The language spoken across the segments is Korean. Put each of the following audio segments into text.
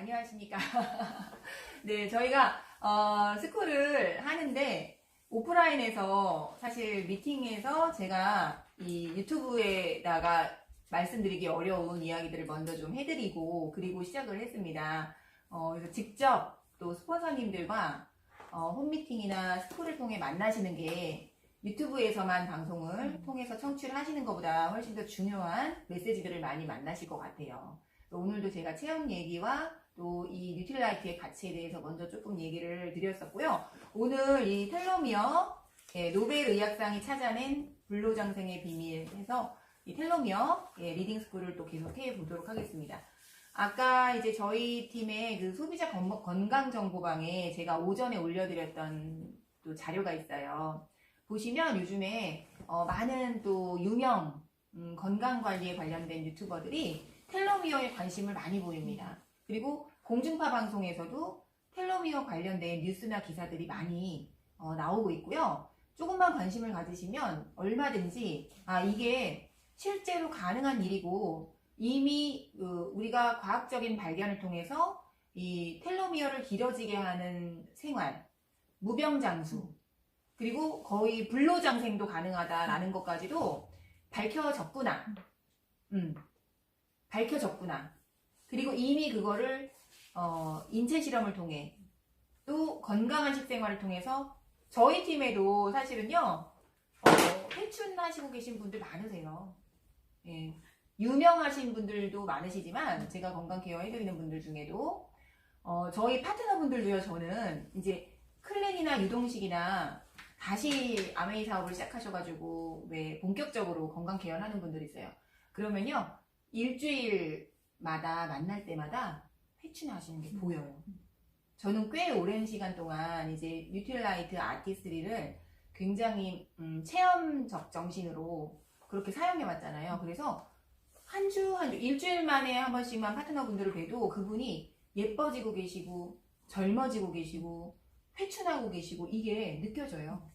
안녕하십니까. 네, 저희가 스쿨을 하는데 오프라인에서 사실 미팅에서 제가 이 유튜브에다가 말씀드리기 어려운 이야기들을 먼저 좀 해드리고 그리고 시작을 했습니다. 그래서 직접 또 스폰서님들과 홈미팅이나 스쿨을 통해 만나시는 게 유튜브에서만 방송을 통해서 청취하시는 것보다 훨씬 더 중요한 메시지들을 많이 만나실 것 같아요. 오늘도 제가 체험 얘기와 또 이 뉴트릴라이트의 가치에 대해서 먼저 조금 얘기를 드렸었고요. 오늘 이 텔로미어 노벨 의학상이 찾아낸 불로장생의 비밀 해서 이 텔로미어 리딩 스쿨을 또 계속 해 보도록 하겠습니다. 아까 이제 저희 팀의 그 소비자 건강 정보방에 제가 오전에 올려드렸던 또 자료가 있어요. 보시면 요즘에 많은 또 유명 건강 관리에 관련된 유튜버들이 텔로미어에 관심을 많이 보입니다. 그리고 공중파 방송에서도 텔로미어 관련된 뉴스나 기사들이 많이 나오고 있고요. 조금만 관심을 가지시면 얼마든지 이게 실제로 가능한 일이고 이미 우리가 과학적인 발견을 통해서 이 텔로미어를 길어지게 하는 생활, 무병장수, 그리고 거의 불로장생도 가능하다라는 것까지도 밝혀졌구나. 밝혀졌구나. 그리고 이미 그거를 인체 실험을 통해 또 건강한 식생활을 통해서 저희 팀에도 사실은요 회춘하시고 계신 분들 많으세요. 예. 유명하신 분들도 많으시지만 제가 건강 케어 해드리는 분들 중에도 저희 파트너분들도요. 저는 이제 클린이나 유동식이나 다시 아메이 사업을 시작하셔가지고 왜 본격적으로 건강 케어를 하는 분들이 있어요. 그러면요 일주일마다 만날 때마다 회춘하시는 게 보여요. 저는 꽤 오랜 시간 동안 이제 뉴트릴라이트 아티스트리를 굉장히 체험적 정신으로 그렇게 사용해 왔잖아요. 그래서 한 주 일주일 만에 한 번씩만 파트너분들을 뵈도 그분이 예뻐지고 계시고 젊어지고 계시고 회춘하고 계시고 이게 느껴져요.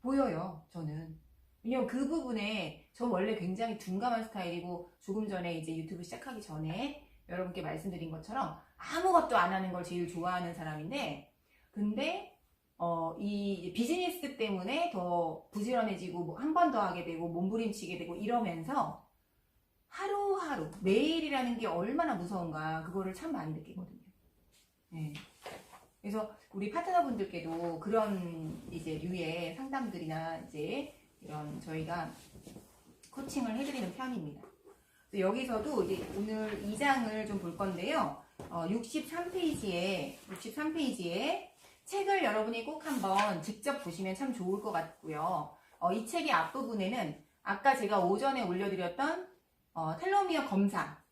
보여요. 저는. 왜냐면 그 부분에 전 원래 굉장히 둔감한 스타일이고 조금 전에 이제 유튜브 시작하기 전에 여러분께 말씀드린 것처럼 아무것도 안 하는 걸 제일 좋아하는 사람인데 근데 이 비즈니스 때문에 더 부지런해지고 한 번 더 하게 되고 몸부림치게 되고 이러면서 하루하루 매일이라는 게 얼마나 무서운가 그거를 참 많이 느끼거든요. 네. 그래서 우리 파트너분들께도 그런 이제 류의 상담들이나 이제 이런 저희가 코칭을 해드리는 편입니다. 여기서도 이제 오늘 2장을 좀 볼 건데요. 63페이지에 책을 여러분이 꼭 한번 직접 보시면 참 좋을 것 같고요. 이 책의 앞부분에는 아까 제가 오전에 올려드렸던 텔로미어 검사,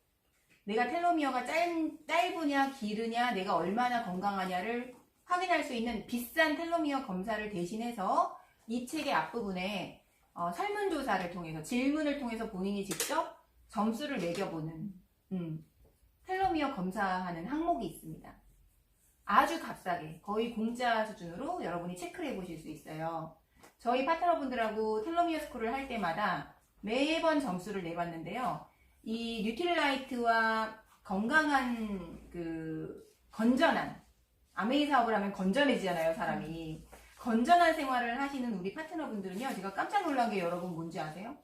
내가 텔로미어가 짧으냐 기르냐 내가 얼마나 건강하냐를 확인할 수 있는 비싼 텔로미어 검사를 대신해서 이 책의 앞부분에 설문조사를 통해서 질문을 통해서 본인이 직접 점수를 매겨보는 텔로미어 검사하는 항목이 있습니다. 아주 값싸게 거의 공짜 수준으로 여러분이 체크를 해보실 수 있어요. 저희 파트너분들하고 텔로미어 스쿨을 할 때마다 매번 점수를 내봤는데요. 이 뉴트릴라이트와 건강한 건전한 아메이 사업을 하면 건전해지잖아요, 사람이. 건전한 생활을 하시는 우리 파트너분들은요, 제가 깜짝 놀란 게 여러분 뭔지 아세요?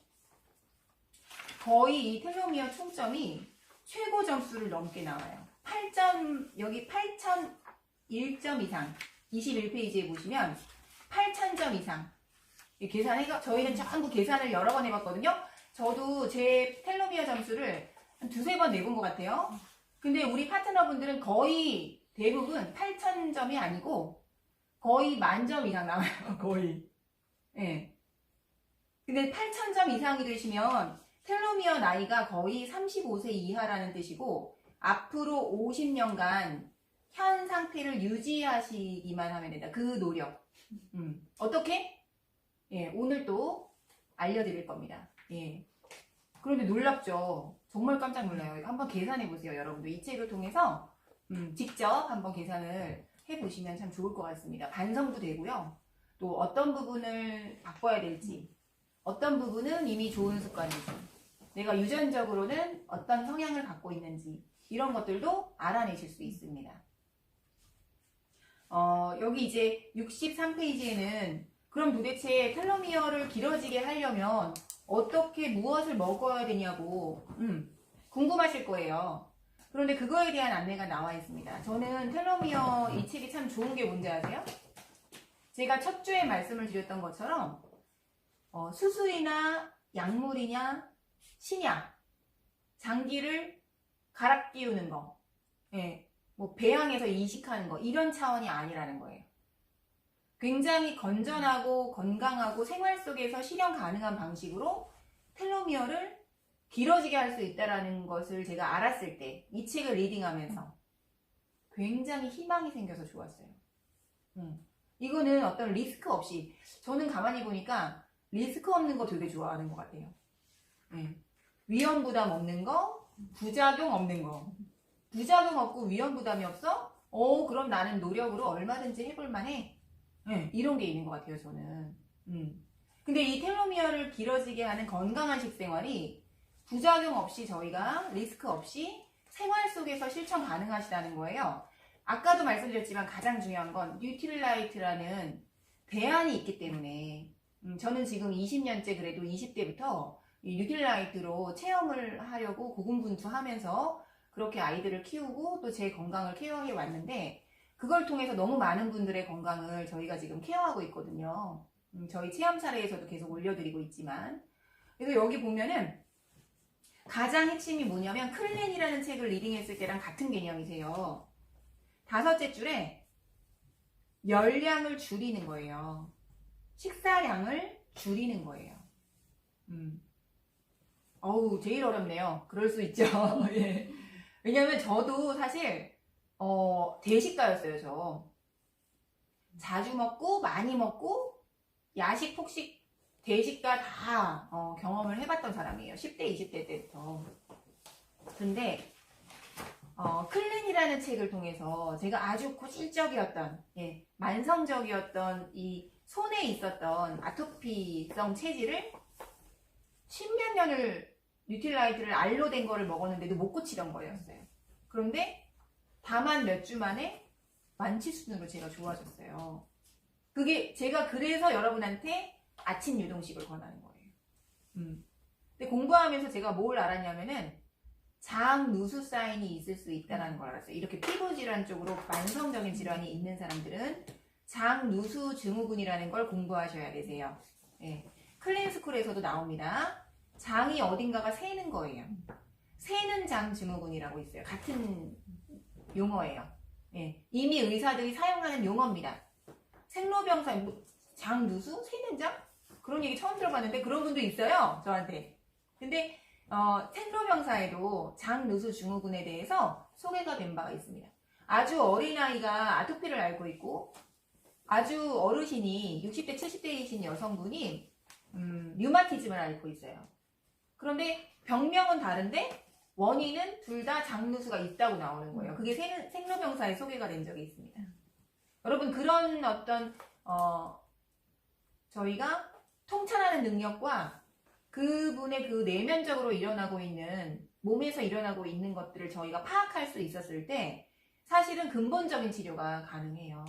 거의 이 텔로미어 총점이 최고 점수를 넘게 나와요. 8점, 여기 8,001점 이상, 21페이지에 보시면 8,000점 이상. 계산해서 저희는 전부 계산을 여러 번 해봤거든요. 저도 제 텔로미어 점수를 한 두세 번 내본 것 같아요. 근데 우리 파트너분들은 거의 대부분 8,000점이 아니고 거의 10,000점 이상 나와요. 거의. 예. 근데 8,000점 이상이 되시면 텔로미어 나이가 거의 35세 이하라는 뜻이고 앞으로 50년간 현 상태를 유지하시기만 하면 된다. 그 노력. 어떻게? 예, 오늘 또 알려드릴 겁니다. 예. 그런데 놀랍죠? 정말 깜짝 놀라요. 한번 계산해 보세요, 여러분도. 이 책을 통해서 직접 한번 계산을 해보시면 참 좋을 것 같습니다. 반성도 되고요. 또 어떤 부분을 바꿔야 될지, 어떤 부분은 이미 좋은 습관인지, 내가 유전적으로는 어떤 성향을 갖고 있는지 이런 것들도 알아내실 수 있습니다. 여기 이제 63페이지에는 그럼 도대체 텔로미어를 길어지게 하려면 어떻게 무엇을 먹어야 되냐고 궁금하실 거예요. 그런데 그거에 대한 안내가 나와 있습니다. 저는 텔로미어 이 책이 참 좋은 게 뭔지 아세요? 제가 첫 주에 말씀을 드렸던 것처럼 수술이나 약물이냐 신약, 장기를 갈아 끼우는 거, 예, 뭐 배양해서 이식하는 거 이런 차원이 아니라는 거예요. 굉장히 건전하고 건강하고 생활 속에서 실현 가능한 방식으로 텔로미어를 길어지게 할 수 있다는 것을 제가 알았을 때 이 책을 리딩하면서 굉장히 희망이 생겨서 좋았어요. 이거는 어떤 리스크 없이, 저는 가만히 보니까 리스크 없는 거 되게 좋아하는 것 같아요. 위험 부담 없는 거, 부작용 없는 거. 부작용 없고 위험 부담이 없어? 그럼 나는 노력으로 얼마든지 해볼 만해. 이런 게 있는 것 같아요, 저는. 근데 이 텔로미어를 길어지게 하는 건강한 식생활이 부작용 없이 저희가 리스크 없이 생활 속에서 실천 가능하시다는 거예요. 아까도 말씀드렸지만 가장 중요한 건 뉴트릴라이트라는 대안이 있기 때문에 저는 지금 20년째 그래도 20대부터 이 뉴트릴라이트로 체험을 하려고 고군분투하면서 그렇게 아이들을 키우고 또 제 건강을 케어해 왔는데 그걸 통해서 너무 많은 분들의 건강을 저희가 지금 케어하고 있거든요. 저희 체험 사례에서도 계속 올려드리고 있지만, 그래서 여기 보면은 가장 핵심이 뭐냐면 클린이라는 책을 리딩했을 때랑 같은 개념이세요. 5째 줄에 열량을 줄이는 거예요. 식사량을 줄이는 거예요. 제일 어렵네요. 그럴 수 있죠. 예. 왜냐면 저도 사실 대식가였어요. 저 자주 먹고 많이 먹고 야식, 폭식, 대식가 다 경험을 해봤던 사람이에요. 10대, 20대 때부터. 근데 클린이라는 책을 통해서 제가 아주 고질적이었던, 만성적이었던 이 손에 있었던 아토피성 체질을 10몇 년을 뉴트릴라이트를 알로 된 거를 먹었는데도 못 고치던 거였어요. 그런데 다만 몇 주 만에 완치 수준으로 제가 좋아졌어요. 그게 제가 그래서 여러분한테 아침 유동식을 권하는 거예요. 근데 공부하면서 제가 뭘 알았냐면은 장누수 사인이 있을 수 있다는 걸 알았어요. 이렇게 피부 질환 쪽으로 만성적인 질환이 있는 사람들은 장누수 증후군이라는 걸 공부하셔야 되세요. 클린스쿨에서도 나옵니다. 장이 어딘가가 새는 거예요. 새는 장 증후군이라고 있어요. 같은 용어예요. 이미 의사들이 사용하는 용어입니다. 생로병사, 장누수? 새는 장? 그런 얘기 처음 들어봤는데 그런 분도 있어요. 저한테. 근데 생로병사에도 장누수 증후군에 대해서 소개가 된 바가 있습니다. 아주 어린아이가 아토피를 앓고 있고 아주 어르신이 60대, 70대이신 여성분이 류마티즘을 앓고 있어요. 그런데 병명은 다른데 원인은 둘 다 장누수가 있다고 나오는 거예요. 그게 생로병사에 소개가 된 적이 있습니다. 여러분 그런 어떤 저희가 통찰하는 능력과 그분의 그 내면적으로 일어나고 있는 몸에서 일어나고 있는 것들을 저희가 파악할 수 있었을 때 사실은 근본적인 치료가 가능해요.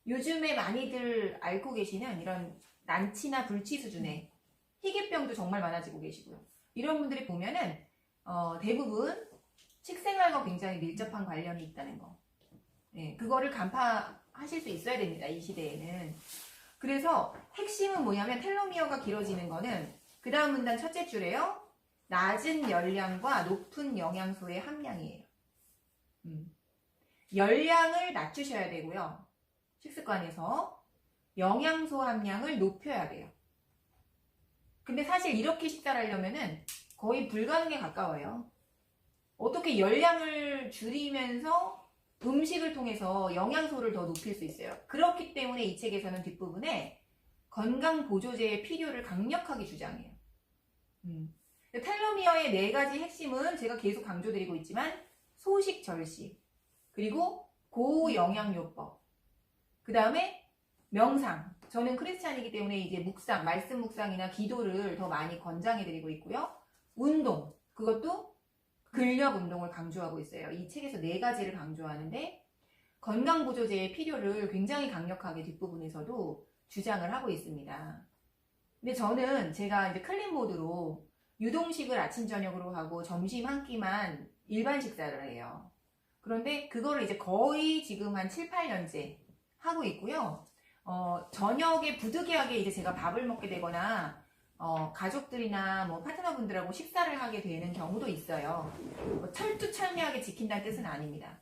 요즘에 많이들 앓고 계시는 이런 난치나 불치 수준의 희귀병도 정말 많아지고 계시고요. 이런 분들이 보면은 대부분 식생활과 굉장히 밀접한 관련이 있다는 거. 그거를 간파하실 수 있어야 됩니다. 이 시대에는. 그래서 핵심은 뭐냐면 텔로미어가 길어지는 거는 그 다음 문단 첫째 줄에요. 낮은 열량과 높은 영양소의 함량이에요. 열량을 낮추셔야 되고요. 식습관에서 영양소 함량을 높여야 돼요. 근데 사실 이렇게 식사를 하려면은 거의 불가능에 가까워요. 어떻게 열량을 줄이면서 음식을 통해서 영양소를 더 높일 수 있어요. 그렇기 때문에 이 책에서는 뒷부분에 건강보조제의 필요를 강력하게 주장해요. 텔로미어의 4가지 핵심은 제가 계속 강조드리고 있지만 소식, 절식, 그리고 고영양요법, 그 다음에 명상. 저는 크리스찬이기 때문에 이제 묵상, 말씀 묵상이나 기도를 더 많이 권장해드리고 있고요. 운동, 그것도 근력 운동을 강조하고 있어요. 이 책에서 4가지를 강조하는데 건강보조제의 필요를 굉장히 강력하게 뒷부분에서도 주장을 하고 있습니다. 근데 저는 제가 이제 클린 모드로 유동식을 아침 저녁으로 하고 점심 한 끼만 일반 식사를 해요. 그런데 그거를 이제 거의 지금 한 7, 8년째 하고 있고요. 저녁에 부득이하게 이제 제가 밥을 먹게 되거나 가족들이나 뭐 파트너분들하고 식사를 하게 되는 경우도 있어요. 철두철미하게 지킨다는 뜻은 아닙니다.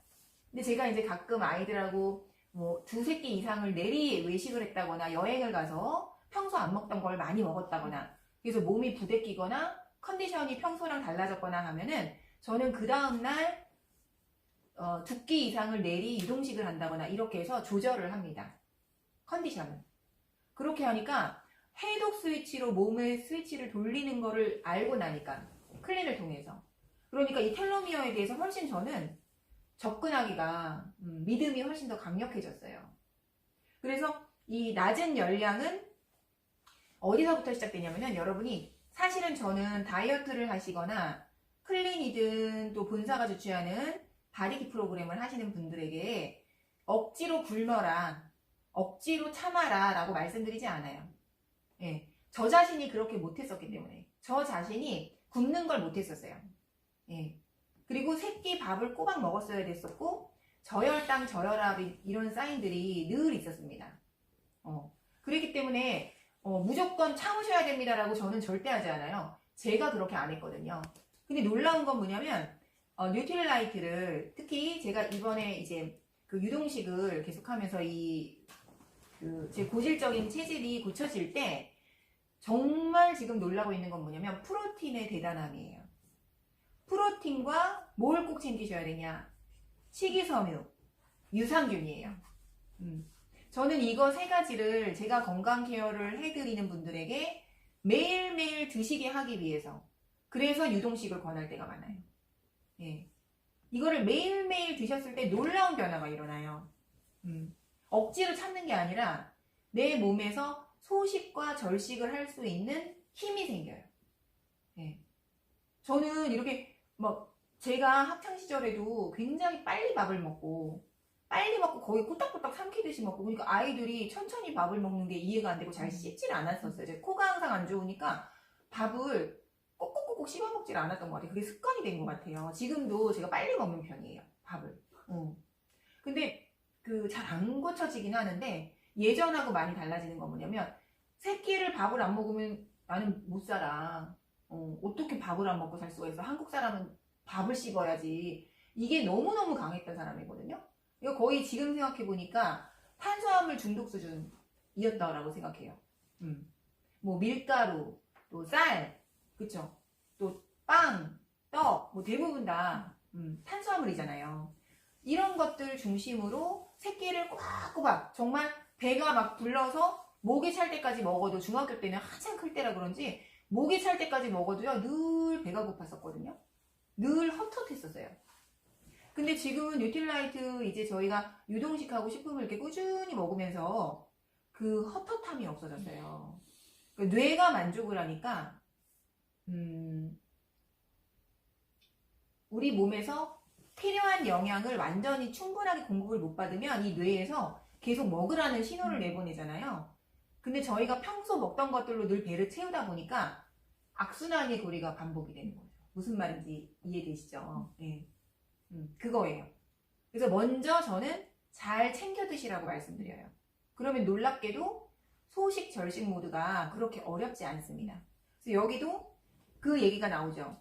근데 제가 이제 가끔 아이들하고 뭐 2-3끼 이상을 내리 외식을 했다거나 여행을 가서 평소 안 먹던 걸 많이 먹었다거나 그래서 몸이 부대끼거나 컨디션이 평소랑 달라졌거나 하면은 저는 그 다음날 2끼 이상을 내리 유동식을 한다거나 이렇게 해서 조절을 합니다. 컨디션을. 그렇게 하니까 해독 스위치로 몸의 스위치를 돌리는 거를 알고 나니까 클린을 통해서 그러니까 이 텔로미어에 대해서 훨씬 저는 접근하기가 믿음이 훨씬 더 강력해졌어요. 그래서 이 낮은 열량은 어디서부터 시작되냐면은 여러분이 사실은 저는 다이어트를 하시거나 클린이든 또 본사가 주최하는 바디키 프로그램을 하시는 분들에게 억지로 굶어라, 억지로 참아라 라고 말씀드리지 않아요. 예, 저 자신이 그렇게 못했었기 때문에 저 자신이 굶는 걸 못했었어요. 예, 그리고 새끼 밥을 꼬박 먹었어야 됐었고 저혈당, 저혈압 이런 사인들이 늘 있었습니다. 그렇기 때문에 무조건 참으셔야 됩니다라고 저는 절대 하지 않아요. 제가 그렇게 안 했거든요. 근데 놀라운 건 뭐냐면 뉴트릴라이트를 특히 제가 이번에 이제 그 유동식을 계속하면서 제 고질적인 체질이 고쳐질 때 정말 지금 놀라고 있는 건 뭐냐면 프로틴의 대단함이에요. 프로틴과 뭘 꼭 챙기셔야 되냐? 식이섬유, 유산균이에요. 저는 이거 3가지를 제가 건강 케어를 해드리는 분들에게 매일매일 드시게 하기 위해서 그래서 유동식을 권할 때가 많아요. 예. 이거를 매일매일 드셨을 때 놀라운 변화가 일어나요. 억지로 참는 게 아니라 내 몸에서 소식과 절식을 할 수 있는 힘이 생겨요. 예. 저는 이렇게 제가 학창 시절에도 굉장히 빨리 밥을 먹고 거의 꾸딱꾸딱 삼키듯이 먹고 그러니까 아이들이 천천히 밥을 먹는 게 이해가 안 되고 잘 씹질 않았었어요. 제 코가 항상 안 좋으니까 밥을 꼭꼭꼭꼭 씹어 먹질 않았던 것 같아요. 그게 습관이 된 것 같아요. 지금도 제가 빨리 먹는 편이에요. 밥을. 근데 잘 안 고쳐지긴 하는데 예전하고 많이 달라지는 건 뭐냐면 새끼를 밥을 안 먹으면 나는 못 살아. 어떻게 밥을 안 먹고 살 수가 있어? 한국 사람은 밥을 씹어야지. 이게 너무너무 강했던 사람이거든요. 이거 거의 지금 생각해보니까 탄수화물 중독 수준이었다고 생각해요. 뭐 밀가루, 또 쌀, 그쵸? 또 빵, 떡, 뭐 대부분 다 탄수화물이잖아요. 이런 것들 중심으로 새끼를 꼬박꼬박 정말 배가 막 불러서 목이 찰 때까지 먹어도 중학교 때는 한참 클 때라 그런지 목이 찰 때까지 먹어도요 늘 배가 고팠었거든요. 늘 헛헛했었어요. 근데 지금은 뉴트릴라이트 이제 저희가 유동식하고 식품을 이렇게 꾸준히 먹으면서 그 헛헛함이 없어졌어요. 그러니까 뇌가 만족을 하니까 우리 몸에서 필요한 영양을 완전히 충분하게 공급을 못 받으면 이 뇌에서 계속 먹으라는 신호를 내보내잖아요. 근데 저희가 평소 먹던 것들로 늘 배를 채우다 보니까 악순환의 고리가 반복이 되는 거죠. 무슨 말인지 이해되시죠? 네. 그거예요. 그래서 먼저 저는 잘 챙겨 드시라고 말씀드려요. 그러면 놀랍게도 소식 절식 모드가 그렇게 어렵지 않습니다. 그래서 여기도 그 얘기가 나오죠.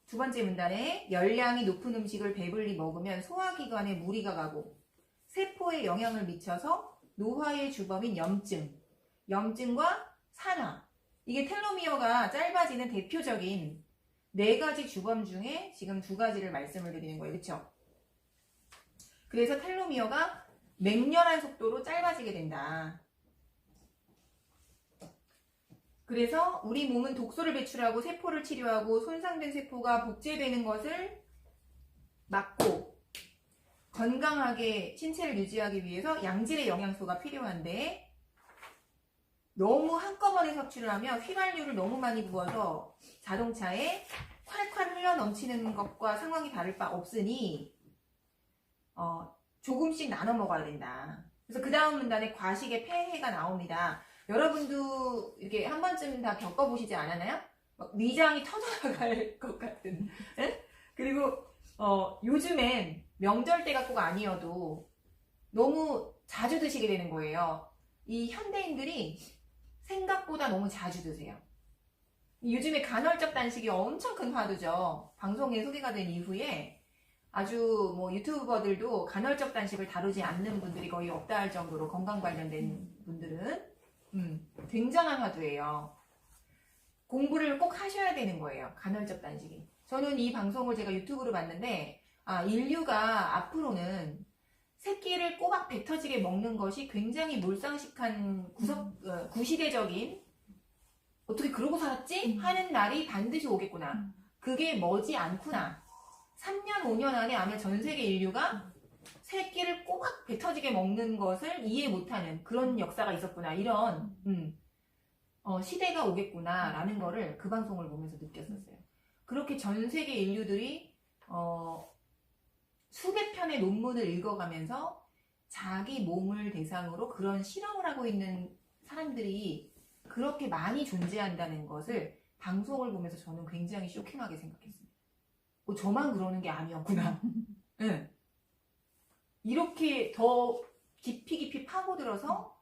2번째 문단에 열량이 높은 음식을 배불리 먹으면 소화기관에 무리가 가고 세포에 영향을 미쳐서 노화의 주범인 염증과 산화, 이게 텔로미어가 짧아지는 대표적인 4가지 주범 중에 지금 2가지를 말씀을 드리는 거예요. 그렇죠? 그래서 텔로미어가 맹렬한 속도로 짧아지게 된다. 그래서 우리 몸은 독소를 배출하고 세포를 치료하고 손상된 세포가 복제되는 것을 막고 건강하게 신체를 유지하기 위해서 양질의 영양소가 필요한데 너무 한꺼번에 섭취를 하면 휘발유를 너무 많이 부어서 자동차에 콸콸 흘러 넘치는 것과 상황이 다를 바 없으니 조금씩 나눠 먹어야 된다. 그래서 그 다음 문단에 과식의 폐해가 나옵니다. 여러분도 이렇게 한 번쯤 다 겪어보시지 않았나요? 막 위장이 터져나갈 것 같은. 응? 그리고 요즘엔 명절 때가 꼭 아니어도 너무 자주 드시게 되는 거예요. 이 현대인들이 생각보다 너무 자주 드세요. 요즘에 간헐적 단식이 엄청 큰 화두죠. 방송에 소개가 된 이후에 아주 뭐 유튜버들도 간헐적 단식을 다루지 않는 분들이 거의 없다 할 정도로 건강 관련된 분들은 굉장한 화두예요. 공부를 꼭 하셔야 되는 거예요. 간헐적 단식이. 저는 이 방송을 제가 유튜브로 봤는데 인류가 앞으로는 새끼를 꼬박 배 터지게 먹는 것이 굉장히 몰상식한 구시대적인 어떻게 그러고 살았지? 하는 날이 반드시 오겠구나. 그게 머지 않구나. 3년, 5년 안에 아마 전 세계 인류가 새끼를 꼬박 배 터지게 먹는 것을 이해 못하는 그런 역사가 있었구나. 이런 시대가 오겠구나 라는 거를 그 방송을 보면서 느꼈었어요. 그렇게 전 세계 인류들이 수백 편의 논문을 읽어가면서 자기 몸을 대상으로 그런 실험을 하고 있는 사람들이 그렇게 많이 존재한다는 것을 방송을 보면서 저는 굉장히 쇼킹하게 생각했습니다. 저만 그러는 게 아니었구나. 응. 이렇게 더 깊이 파고들어서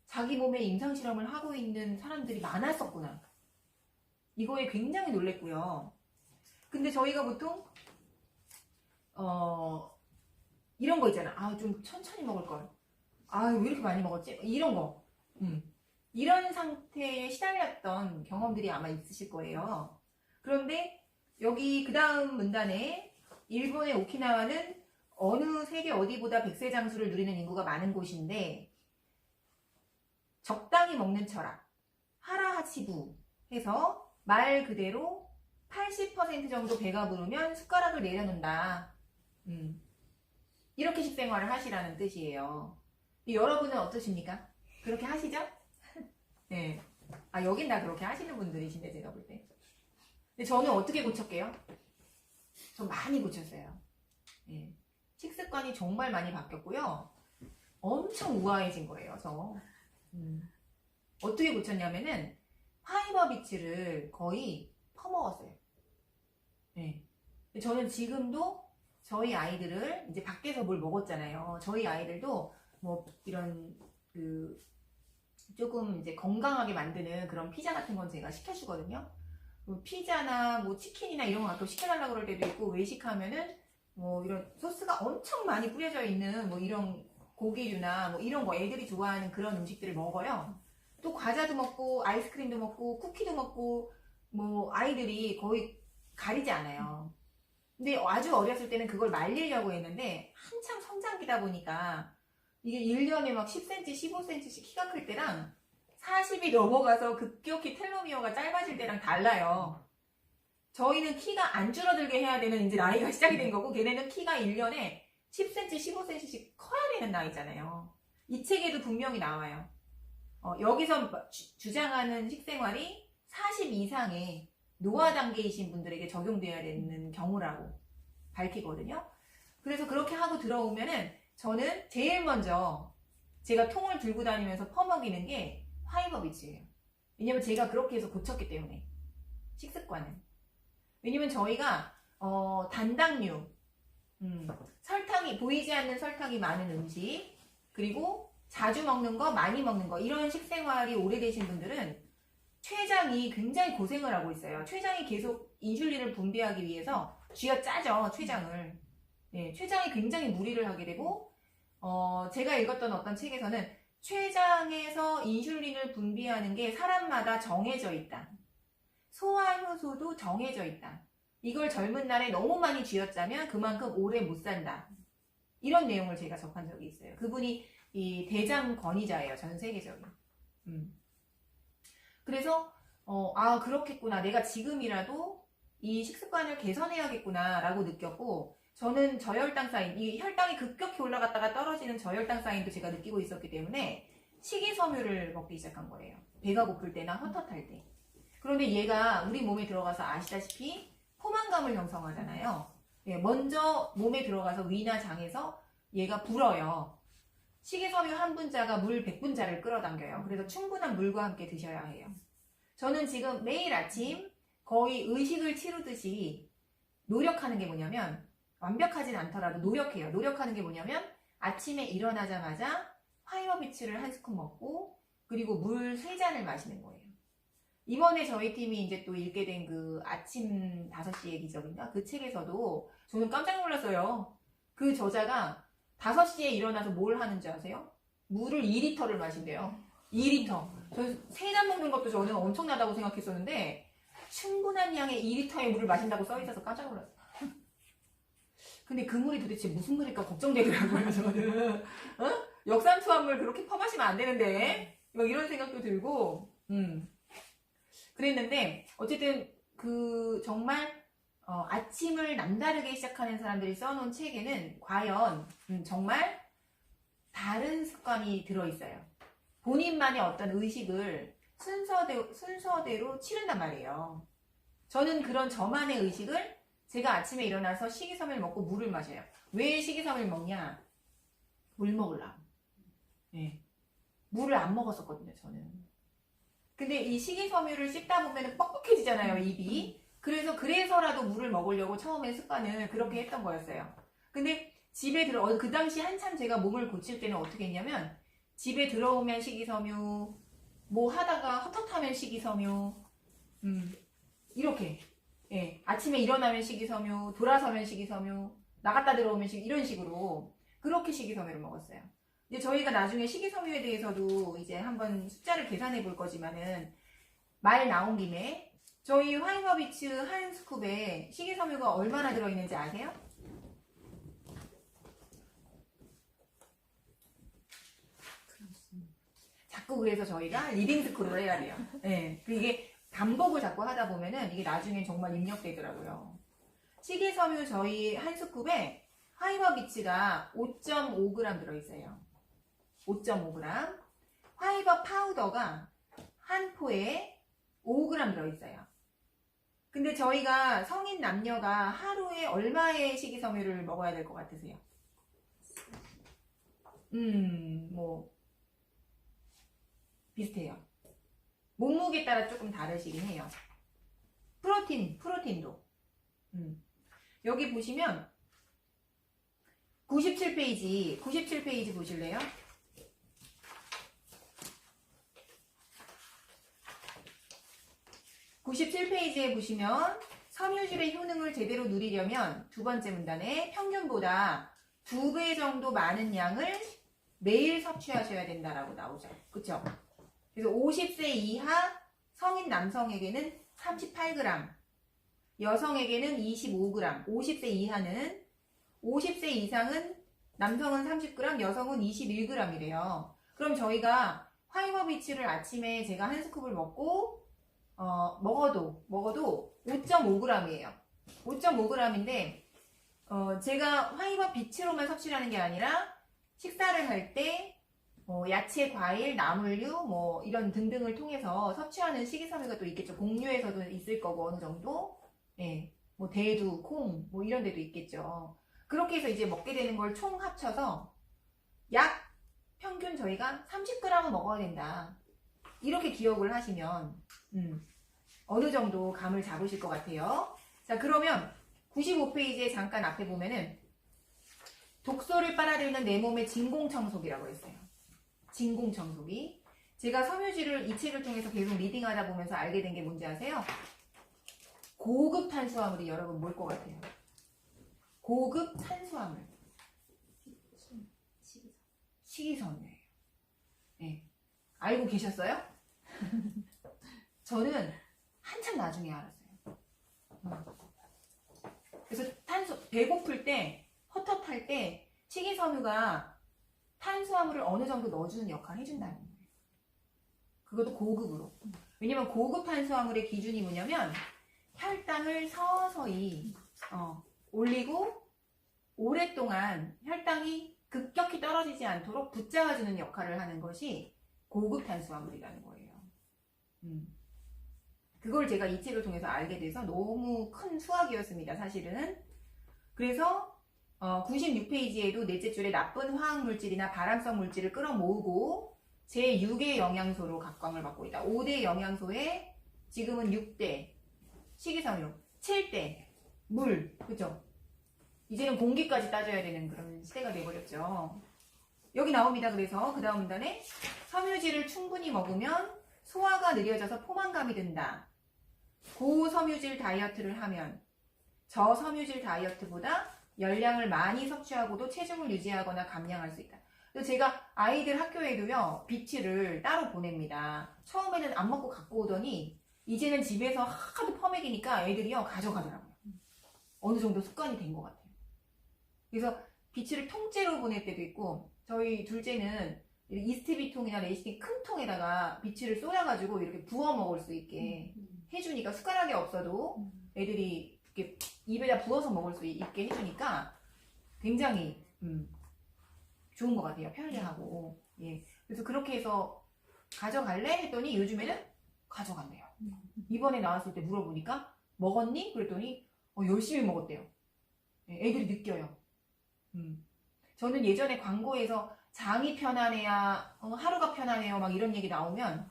자기 몸에 임상실험을 하고 있는 사람들이 많았었구나. 이거에 굉장히 놀랬고요. 근데 저희가 보통 이런 거 있잖아. 좀 천천히 먹을 걸. 왜 이렇게 많이 먹었지? 이런 거. 이런 상태에 시달렸던 경험들이 아마 있으실 거예요. 그런데 여기 그 다음 문단에 일본의 오키나와는 어느 세계 어디보다 백세 장수를 누리는 인구가 많은 곳인데 적당히 먹는 철학, 하라하치부 해서 말 그대로 80% 정도 배가 부르면 숟가락을 내려놓는다. 이렇게 식생활을 하시라는 뜻이에요. 여러분은 어떠십니까? 그렇게 하시죠? 네. 여긴 다 그렇게 하시는 분들이신데 제가 볼 때. 근데 저는 어떻게 고쳤게요? 전 많이 고쳤어요. 네. 식습관이 정말 많이 바뀌었고요. 엄청 우아해진 거예요, 저. 어떻게 고쳤냐면은 파이버 비츠를 거의 퍼먹었어요. 네. 저는 지금도 저희 아이들을 이제 밖에서 뭘 먹었잖아요. 저희 아이들도 뭐 이런 조금 이제 건강하게 만드는 그런 피자 같은 건 제가 시켜주거든요. 피자나 뭐 치킨이나 이런 거 가끔 시켜달라고 그럴 때도 있고, 외식하면은 뭐 이런 소스가 엄청 많이 뿌려져 있는 뭐 이런 고기류나 뭐 이런 거 애들이 좋아하는 그런 음식들을 먹어요. 또 과자도 먹고 아이스크림도 먹고 쿠키도 먹고 뭐 아이들이 거의 가리지 않아요. 근데 아주 어렸을 때는 그걸 말리려고 했는데 한참 성장기다 보니까 이게 1년에 막 10cm, 15cm씩 키가 클 때랑 40이 넘어가서 급격히 텔로미어가 짧아질 때랑 달라요. 저희는 키가 안 줄어들게 해야 되는 이제 나이가 시작이 된 거고, 걔네는 키가 1년에 10cm, 15cm씩 커야 되는 나이잖아요. 이 책에도 분명히 나와요. 여기서 주장하는 식생활이 40 이상의 노화 단계이신 분들에게 적용되어야 되는 경우라고 밝히거든요. 그래서 그렇게 하고 들어오면은 저는 제일 먼저 제가 통을 들고 다니면서 퍼먹이는 게 파이버 비츠예요. 왜냐면 제가 그렇게 해서 고쳤기 때문에. 식습관은. 왜냐면 저희가 단당류, 설탕이 보이지 않는 설탕이 많은 음식, 그리고 자주 먹는 거, 많이 먹는 거, 이런 식생활이 오래되신 분들은 췌장이 굉장히 고생을 하고 있어요. 췌장이 계속 인슐린을 분비하기 위해서 쥐어짜죠, 췌장을. 네, 췌장이 굉장히 무리를 하게 되고, 제가 읽었던 어떤 책에서는 췌장에서 인슐린을 분비하는 게 사람마다 정해져 있다. 소화효소도 정해져 있다. 이걸 젊은 날에 너무 많이 쥐어짜면 그만큼 오래 못 산다. 이런 내용을 제가 접한 적이 있어요. 그분이 이 대장 권위자예요. 전 세계적인. 그래서 그렇겠구나. 내가 지금이라도 이 식습관을 개선해야겠구나 라고 느꼈고, 저는 저혈당 사인, 이 혈당이 급격히 올라갔다가 떨어지는 저혈당 사인도 제가 느끼고 있었기 때문에 식이섬유를 먹기 시작한 거예요. 배가 고플 때나 헛헛할 때. 그런데 얘가 우리 몸에 들어가서 아시다시피 포만감을 형성하잖아요. 예, 먼저 몸에 들어가서 위나 장에서 얘가 불어요. 식이섬유 한 분자가 물 100분자를 끌어당겨요. 그래서 충분한 물과 함께 드셔야 해요. 저는 지금 매일 아침 거의 의식을 치르듯이 노력하는 게 뭐냐면, 완벽하진 않더라도 노력해요. 노력하는 게 뭐냐면 아침에 일어나자마자 화이어비츠를 한 스푼 먹고 그리고 물 3잔을 마시는 거예요. 이번에 저희 팀이 이제 또 읽게 된 그 아침 5시의 기적인가? 그 책에서도 저는 깜짝 놀랐어요. 그 저자가 5시에 일어나서 뭘 하는지 아세요? 물을 2리터를 마신대요. 2리터. 저 3잔 먹는 것도 저는 엄청나다고 생각했었는데 충분한 양의 2리터의 물을 마신다고 써있어서 깜짝 놀랐어요. 근데 그 물이 도대체 무슨 물일까 걱정되더라고요, 저는. 어? 역삼투압물 그렇게 퍼마시면 안 되는데 막 이런 생각도 들고 그랬는데 어쨌든 그 정말 아침을 남다르게 시작하는 사람들이 써놓은 책에는 과연 정말 다른 습관이 들어있어요. 본인만의 어떤 의식을 순서대로 치른단 말이에요. 저는 그런 저만의 의식을 제가 아침에 일어나서 식이섬유를 먹고 물을 마셔요. 왜 식이섬유를 먹냐? 물 먹으려고. 네. 물을 안 먹었었거든요, 저는. 근데 이 식이섬유를 씹다 보면 뻑뻑해지잖아요, 입이. 그래서라도 물을 먹으려고 처음에 습관을 그렇게 했던 거였어요. 근데 그 당시 한참 제가 몸을 고칠 때는 어떻게 했냐면, 집에 들어오면 식이섬유, 뭐 하다가 헛헛하면 식이섬유, 이렇게. 예, 아침에 일어나면 식이섬유, 돌아서면 식이섬유, 나갔다 들어오면 이런 식으로 그렇게 식이섬유를 먹었어요. 이제 저희가 나중에 식이섬유에 대해서도 이제 한번 숫자를 계산해 볼 거지만은 말 나온 김에 저희 화이버비츠 한 스쿱에 식이섬유가 얼마나 들어있는지 아세요? 자꾸 그래서 저희가 리딩 스크롤을 해야 돼요. 네, 이게 반복을 자꾸 하다 보면은 이게 나중에 정말 입력되더라고요. 식이섬유 저희 한 스쿱에 화이버비츠가 5.5g 들어있어요. 5.5g. 화이버 파우더가 한 포에 5g 들어있어요. 근데 저희가 성인 남녀가 하루에 얼마의 식이섬유를 먹어야 될 것 같으세요? 뭐 비슷해요. 몸무게 따라 조금 다르시긴 해요. 프로틴도. 여기 보시면 97페이지 보실래요? (97페이지에) 보시면 섬유질의 효능을 제대로 누리려면 두 번째 문단에 평균보다 2배 정도 많은 양을 매일 섭취하셔야 된다라고 나오죠. 그쵸? 그래서 50세 이하 성인 남성에게는 38g, 여성에게는 25g, 50세 이하는, 50세 이상은 남성은 30g, 여성은 21g이래요. 그럼 저희가 화이버비츠를 아침에 제가 한 스쿱을 먹고 먹어도 5.5g이에요. 5.5g인데 제가 화이버비츠로만 섭취를 하는 게 아니라 식사를 할 때 야채, 과일, 나물류 뭐 이런 등등을 통해서 섭취하는 식이섬유가 또 있겠죠. 곡류에서도 있을 거고 어느 정도. 예. 뭐 대두, 콩 뭐 이런 데도 있겠죠. 그렇게 해서 이제 먹게 되는 걸 총 합쳐서 약 평균 저희가 30g은 먹어야 된다. 이렇게 기억을 하시면 어느 정도 감을 잡으실 것 같아요. 자, 그러면 95페이지에 잠깐 앞에 보면은 독소를 빨아들이는 내 몸의 진공청소기라고 했어요. 진공청소기. 제가 섬유질을 이 책을 통해서 계속 리딩하다 보면서 알게 된 게 뭔지 아세요? 고급 탄수화물이 여러분 뭘 것 같아요? 고급 탄수화물. 식이섬유예요. 네. 알고 계셨어요? 저는 한참 나중에 알았어요. 그래서 배고플 때, 헛헛할 때 식이섬유가 탄수화물을 어느 정도 넣어주는 역할을 해준다는 거예요. 그것도 고급으로. 왜냐면 고급 탄수화물의 기준이 뭐냐면 혈당을 서서히 올리고 오랫동안 혈당이 급격히 떨어지지 않도록 붙잡아주는 역할을 하는 것이 고급 탄수화물이라는 거예요. 그걸 제가 이 책을 통해서 알게 돼서 너무 큰 수확이었습니다, 사실은. 그래서 96페이지에도 넷째 줄에 나쁜 화학물질이나 발암성 물질을 끌어모으고 제6의 영양소로 각광을 받고 있다. 5대 영양소에 지금은 6대 식이섬유, 7대 물, 그죠? 이제는 공기까지 따져야 되는 그런 시대가 돼버렸죠. 여기 나옵니다. 그래서 그 다음 문단에 섬유질을 충분히 먹으면 소화가 느려져서 포만감이 든다. 고섬유질 다이어트를 하면 저섬유질 다이어트보다 열량을 많이 섭취하고도 체중을 유지하거나 감량할 수 있다. 그래서 제가 아이들 학교에도요, 비치를 따로 보냅니다. 처음에는 안 먹고 갖고 오더니 이제는 집에서 하도 퍼먹이니까 애들이요 가져가더라고요. 어느 정도 습관이 된 것 같아요. 그래서 비치를 통째로 보낼 때도 있고, 저희 둘째는 이스트비통이나 레시피 큰 통에다가 비치를 쏟아가지고 이렇게 부어 먹을 수 있게 해주니까, 숟가락이 없어도 애들이 이렇게 입에다 부어서 먹을 수 있게 해주니까 굉장히 좋은 것 같아요. 편리하고. 예. 그래서 그렇게 해서 가져갈래? 했더니 요즘에는 가져간대요. 이번에 나왔을 때 물어보니까 먹었니? 그랬더니 열심히 먹었대요. 예, 애들이 느껴요. 저는 예전에 광고에서 장이 편안해야 하루가 편안해요 막 이런 얘기 나오면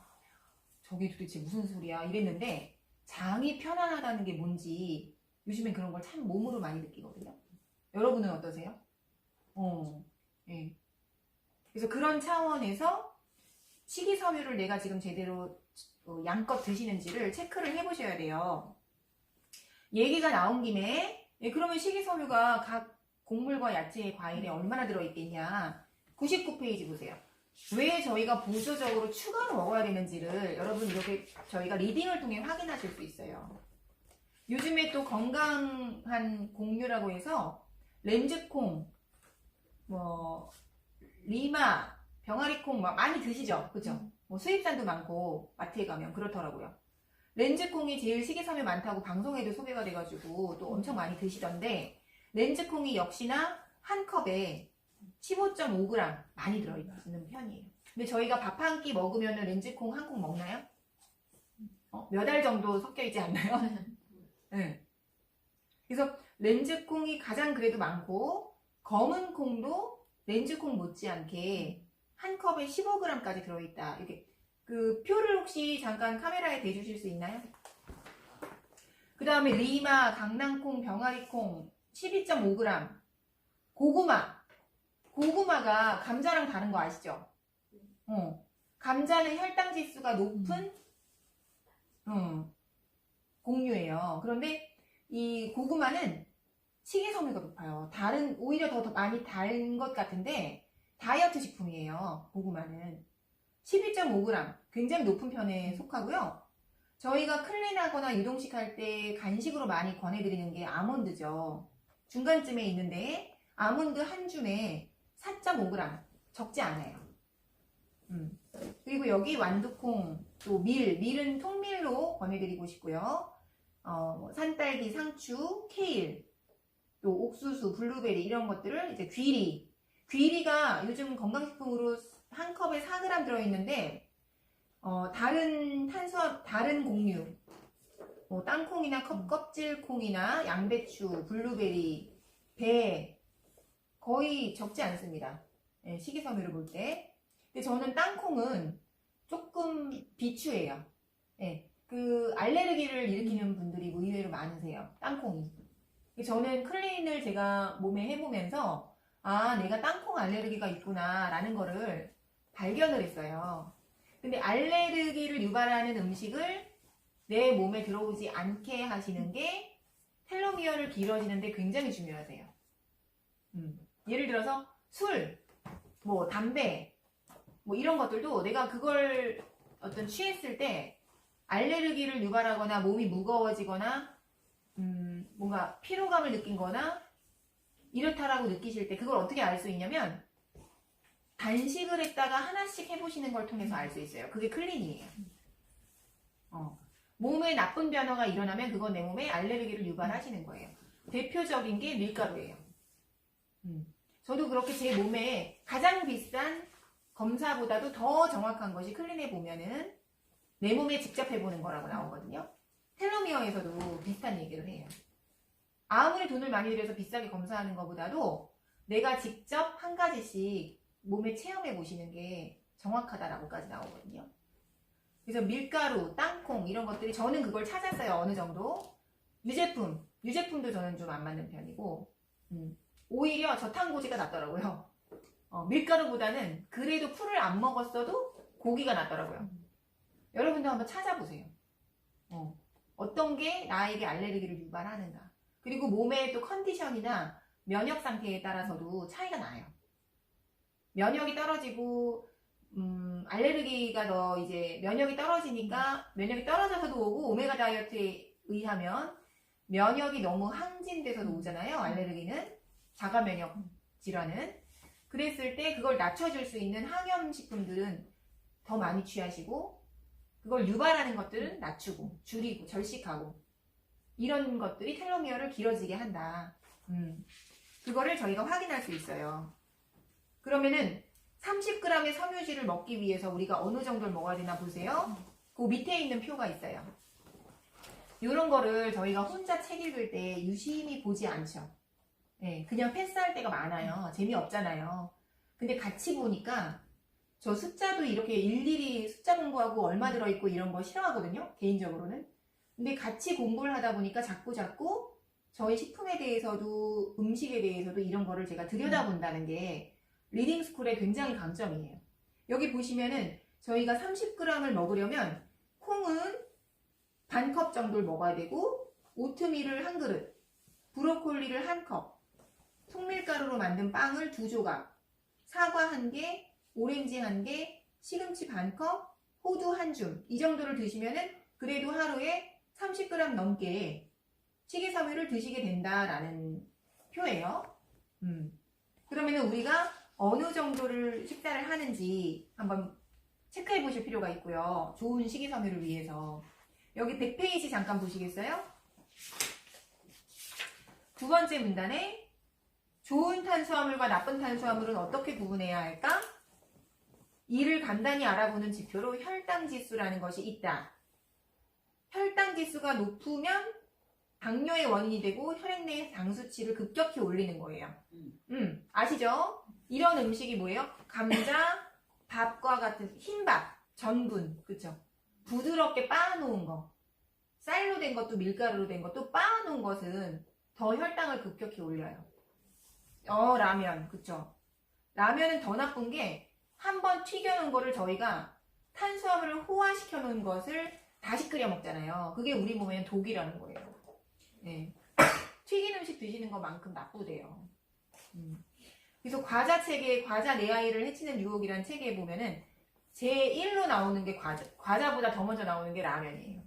저게 도대체 무슨 소리야 이랬는데, 장이 편안하다는 게 뭔지 요즘엔 그런 걸 참 몸으로 많이 느끼거든요. 여러분은 어떠세요? 예. 그래서 그런 차원에서 식이섬유를 내가 지금 제대로 양껏 드시는지를 체크를 해보셔야 돼요. 얘기가 나온 김에, 그러면 식이섬유가 각 곡물과 야채, 과일에 얼마나 들어있겠냐. 99페이지 보세요. 왜 저희가 보조적으로 추가로 먹어야 되는지를 여러분 이렇게 저희가 리딩을 통해 확인하실 수 있어요. 요즘에 또 건강한 곡류라고 해서 렌즈콩, 리마, 병아리콩 많이 드시죠? 그죠? 수입산도 많고 마트에 가면 그렇더라고요. 렌즈콩이 제일 식이섬유 많다고 방송에도 소개가 돼가지고 또 엄청 많이 드시던데, 렌즈콩이 역시나 한 컵에 15.5g 많이 들어있는 편이에요. 근데 저희가 밥 한 끼 먹으면 렌즈콩 한 콩 먹나요? 몇 알 정도 섞여 있지 않나요? 네. 그래서 렌즈콩이 가장 그래도 많고, 검은 콩도 렌즈콩 못지않게 한 컵에 15g까지 들어있다. 이렇게 그 표를 혹시 잠깐 카메라에 대주실 수 있나요? 그 다음에 리마, 강낭콩, 병아리콩 12.5g. 고구마가 감자랑 다른 거 아시죠? 감자는 혈당 지수가 높은 곡류예요. 그런데 이 고구마는 식이섬유가 높아요. 오히려 더 많이 달 것 같은데 다이어트 식품이에요. 고구마는 12.5g, 굉장히 높은 편에 속하고요. 저희가 클린하거나 유동식 할 때 간식으로 많이 권해드리는 게 아몬드죠. 중간쯤에 있는데 아몬드 한 줌에 4.5g, 적지 않아요. 그리고 여기 완두콩, 또 밀은 통밀로 권해드리고 싶고요. 산딸기, 상추, 케일, 또 옥수수, 블루베리 이런 것들을 이제 귀리가 요즘 건강식품으로 한 컵에 4g 들어있는데, 다른 곡류, 땅콩이나 껍질콩이나 양배추, 블루베리, 배 거의 적지 않습니다. 예, 식이섬유를 볼 때. 근데 저는 땅콩은 조금 비추해요. 예, 그 알레르기를 일으키는 분들이 의외로 많으세요. 땅콩이. 저는 클린을 제가 몸에 해보면서 내가 땅콩 알레르기가 있구나 라는 거를 발견을 했어요. 근데 알레르기를 유발하는 음식을 내 몸에 들어오지 않게 하시는 게 텔로미어를 길어지는데 굉장히 중요하세요. 예를 들어서 술, 담배, 이런 것들도 내가 그걸 취했을 때 알레르기를 유발하거나 몸이 무거워지거나 뭔가 피로감을 느낀 거나 이렇다라고 느끼실 때 그걸 어떻게 알 수 있냐면, 단식을 했다가 하나씩 해보시는 걸 통해서 알 수 있어요. 그게 클린이에요. 몸에 나쁜 변화가 일어나면 그건 내 몸에 알레르기를 유발하시는 거예요. 대표적인 게 밀가루예요. 저도 그렇게 제 몸에 가장 비싼 검사보다도 더 정확한 것이 클린에 보면은 내 몸에 직접 해보는 거라고 나오거든요. 텔로미어에서도 비슷한 얘기를 해요. 아무리 돈을 많이 들여서 비싸게 검사하는 것보다도 내가 직접 한 가지씩 몸에 체험해 보시는 게 정확하다라고까지 나오거든요. 그래서 밀가루, 땅콩 이런 것들이 저는 그걸 찾았어요. 어느 정도. 유제품도 저는 좀 안 맞는 편이고 오히려 저탄고지가 낫더라고요. 밀가루보다는 그래도 풀을 안 먹었어도 고기가 낫더라고요. 여러분도 한번 찾아보세요. 어떤 게 나에게 알레르기를 유발하는가. 그리고 몸의 또 컨디션이나 면역 상태에 따라서도 차이가 나요. 면역이 떨어지고 알레르기가 더 이제 면역이 떨어지니까 면역이 떨어져서도 오고 오메가 다이어트에 의하면 면역이 너무 항진돼서도 오잖아요. 알레르기는 자가 면역 질환은. 그랬을 때 그걸 낮춰줄 수 있는 항염식품들은 더 많이 취하시고 그걸 유발하는 것들은 낮추고 줄이고 절식하고 이런 것들이 텔로미어를 길어지게 한다. 그거를 저희가 확인할 수 있어요. 그러면은 30g의 섬유질을 먹기 위해서 우리가 어느 정도를 먹어야 되나 보세요. 그 밑에 있는 표가 있어요. 이런 거를 저희가 혼자 책 읽을 때 유심히 보지 않죠. 네, 그냥 패스할 때가 많아요. 재미없잖아요. 근데 같이 보니까 저 숫자도 이렇게 일일이 숫자 공부하고 얼마 들어있고 이런 거 싫어하거든요. 개인적으로는. 근데 같이 공부를 하다 보니까 자꾸 저희 식품에 대해서도 음식에 대해서도 이런 거를 제가 들여다본다는 게 리딩스쿨의 굉장히 강점이에요. 여기 보시면은 저희가 30g을 먹으려면 콩은 반컵 정도를 먹어야 되고 오트밀을 한 그릇, 브로콜리를 한 컵, 통밀가루로 만든 빵을 2조각, 사과 1개, 오렌지 1개, 시금치 반컵, 호두 1줌 이 정도를 드시면은 그래도 하루에 30g 넘게 식이섬유를 드시게 된다라는 표예요. 그러면은 우리가 어느 정도를 식사를 하는지 한번 체크해 보실 필요가 있고요. 좋은 식이섬유를 위해서. 여기 100페이지 잠깐 보시겠어요? 두 번째 문단에 좋은 탄수화물과 나쁜 탄수화물은 어떻게 구분해야 할까? 이를 간단히 알아보는 지표로 혈당지수라는 것이 있다. 혈당지수가 높으면 당뇨의 원인이 되고 혈액 내 당 수치를 급격히 올리는 거예요. 아시죠? 이런 음식이 뭐예요? 감자, 밥과 같은 흰밥, 전분, 그쵸? 부드럽게 빻아놓은 거, 쌀로 된 것도 밀가루로 된 것도 빻아놓은 것은 더 혈당을 급격히 올려요. 라면, 그쵸? 라면은 더 나쁜 게 한 번 튀겨놓은 거를 저희가 탄수화물을 호화시켜 놓은 것을 다시 끓여 먹잖아요. 그게 우리 몸에는 독이라는 거예요. 네. 튀긴 음식 드시는 것만큼 나쁘대요. 그래서 과자 책에 과자 내 아이를 해치는 유혹이라는 책에 보면은 제1로 나오는 게 과자보다 더 먼저 나오는 게 라면이에요.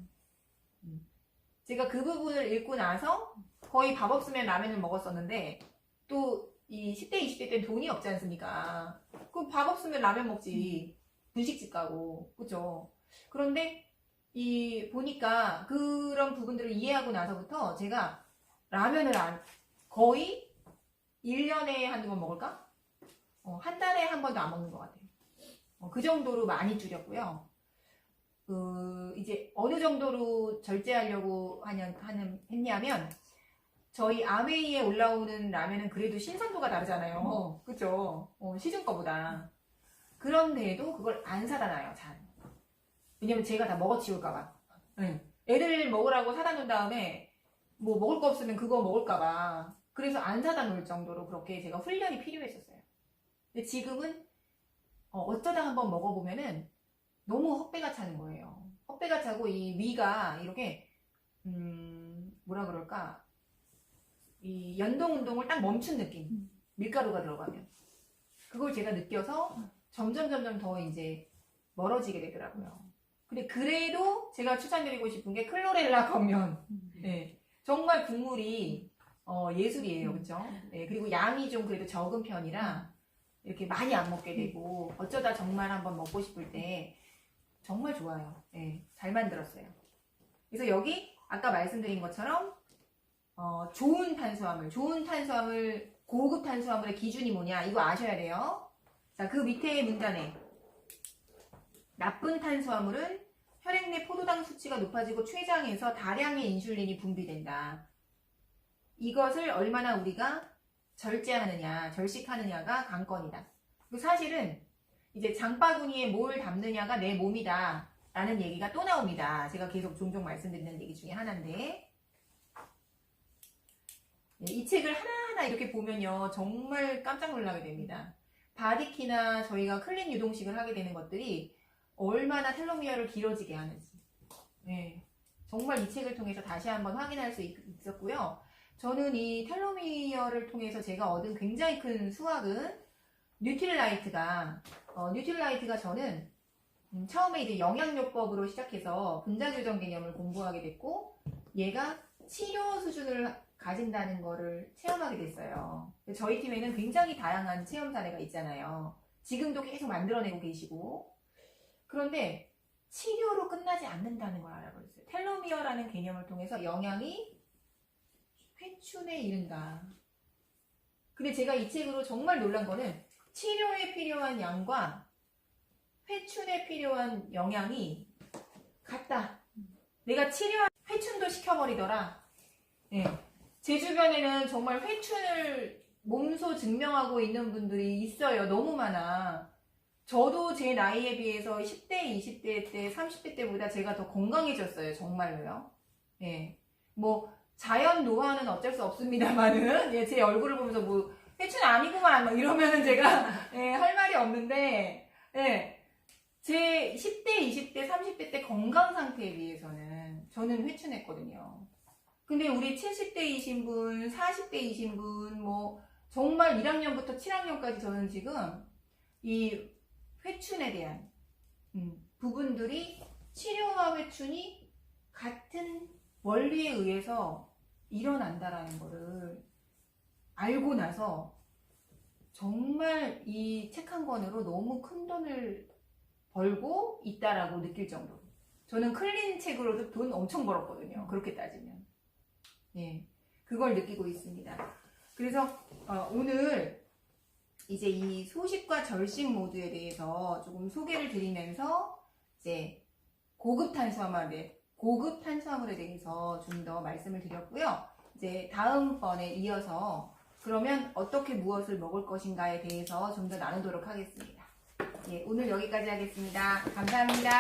제가 그 부분을 읽고 나서 거의 밥 없으면 라면을 먹었었는데 또 이 10대 20대 때는 돈이 없지 않습니까? 그 밥 없으면 라면 먹지. 분식집 가고 그죠? 그런데 이 보니까 그런 부분들을 이해하고 나서부터 제가 라면을 거의 1년에 한두 번 먹을까? 한 달에 한 번도 안 먹는 것 같아요. 그 정도로 많이 줄였고요. 이제 어느 정도로 절제하려고 했냐면 저희 아메이에 올라오는 라면은 그래도 신선도가 다르잖아요. 그죠? 시중 거보다. 그런데도 그걸 안 사다 놔요, 잘. 왜냐면 제가 다 먹어치울까봐. 애들 먹으라고 사다 놓은 다음에 뭐 먹을 거 없으면 그거 먹을까봐. 그래서 안 사다 놓을 정도로 그렇게 제가 훈련이 필요했었어요. 근데 지금은 어쩌다 한번 먹어보면은 너무 헛배가 차는 거예요. 헛배가 차고 이 위가 이렇게 뭐라 그럴까 이 연동 운동을 딱 멈춘 느낌. 밀가루가 들어가면 그걸 제가 느껴서 점점 더 이제 멀어지게 되더라고요. 근데 그래도 제가 추천드리고 싶은 게 클로렐라 건면. 네, 정말 국물이 예술이에요, 그렇죠? 네, 그리고 양이 좀 그래도 적은 편이라 이렇게 많이 안 먹게 되고 어쩌다 정말 한번 먹고 싶을 때 정말 좋아요. 네, 잘 만들었어요. 그래서 여기 아까 말씀드린 것처럼 좋은 탄수화물, 고급 탄수화물의 기준이 뭐냐 이거 아셔야 돼요. 자, 그 밑에 문단에 나쁜 탄수화물은 혈액 내 포도당 수치가 높아지고 췌장에서 다량의 인슐린이 분비된다. 이것을 얼마나 우리가 절제하느냐, 절식하느냐가 관건이다. 사실은 이제 장바구니에 뭘 담느냐가 내 몸이다 라는 얘기가 또 나옵니다. 제가 계속 종종 말씀드리는 얘기 중에 하나인데, 이 책을 하나하나 이렇게 보면요 정말 깜짝 놀라게 됩니다. 바디키나 저희가 클린 유동식을 하게 되는 것들이 얼마나 텔로미어를 길어지게 하는지, 정말 이 책을 통해서 다시 한번 확인할 수 있었고요. 저는 이 텔로미어를 통해서 제가 얻은 굉장히 큰 수확은 뉴트릴라이트가 저는 처음에 이제 영양요법으로 시작해서 분자교정 개념을 공부하게 됐고, 얘가 치료 수준을 가진다는 거를 체험하게 됐어요. 저희 팀에는 굉장히 다양한 체험 사례가 있잖아요. 지금도 계속 만들어내고 계시고. 그런데 치료로 끝나지 않는다는 걸 알아버렸어요. 텔로미어라는 개념을 통해서 영양이 회춘에 이른다. 근데 제가 이 책으로 정말 놀란 거는 치료에 필요한 양과 회춘에 필요한 영양이 같다. 내가 회춘도 시켜버리더라. 제 주변에는 정말 회춘을 몸소 증명하고 있는 분들이 있어요. 너무 많아. 저도 제 나이에 비해서 10대, 20대 때, 30대 때보다 제가 더 건강해졌어요. 정말로요. 뭐 자연 노화는 어쩔 수 없습니다만은, 제 얼굴을 보면서 뭐 회춘 아니구만 막 이러면은 제가 할 말이 없는데, 제 10대, 20대, 30대 때 건강 상태에 비해서는 저는 회춘했거든요. 근데 우리 70대이신 분, 40대이신 분, 뭐 정말 1학년부터 7학년까지 저는 지금 이 회춘에 대한 부분들이 치료와 회춘이 같은 원리에 의해서 일어난다라는 거를 알고 나서 정말 이 책 한 권으로 너무 큰 돈을 벌고 있다라고 느낄 정도로. 저는 클린 책으로도 돈 엄청 벌었거든요. 그렇게 따지면. 그걸 느끼고 있습니다. 그래서 오늘 이제 이 소식과 절식 모드에 대해서 조금 소개를 드리면서 이제 고급 탄수화물에 대해서 좀 더 말씀을 드렸고요. 이제 다음번에 이어서 그러면 어떻게 무엇을 먹을 것인가에 대해서 좀 더 나누도록 하겠습니다. 오늘 여기까지 하겠습니다. 감사합니다.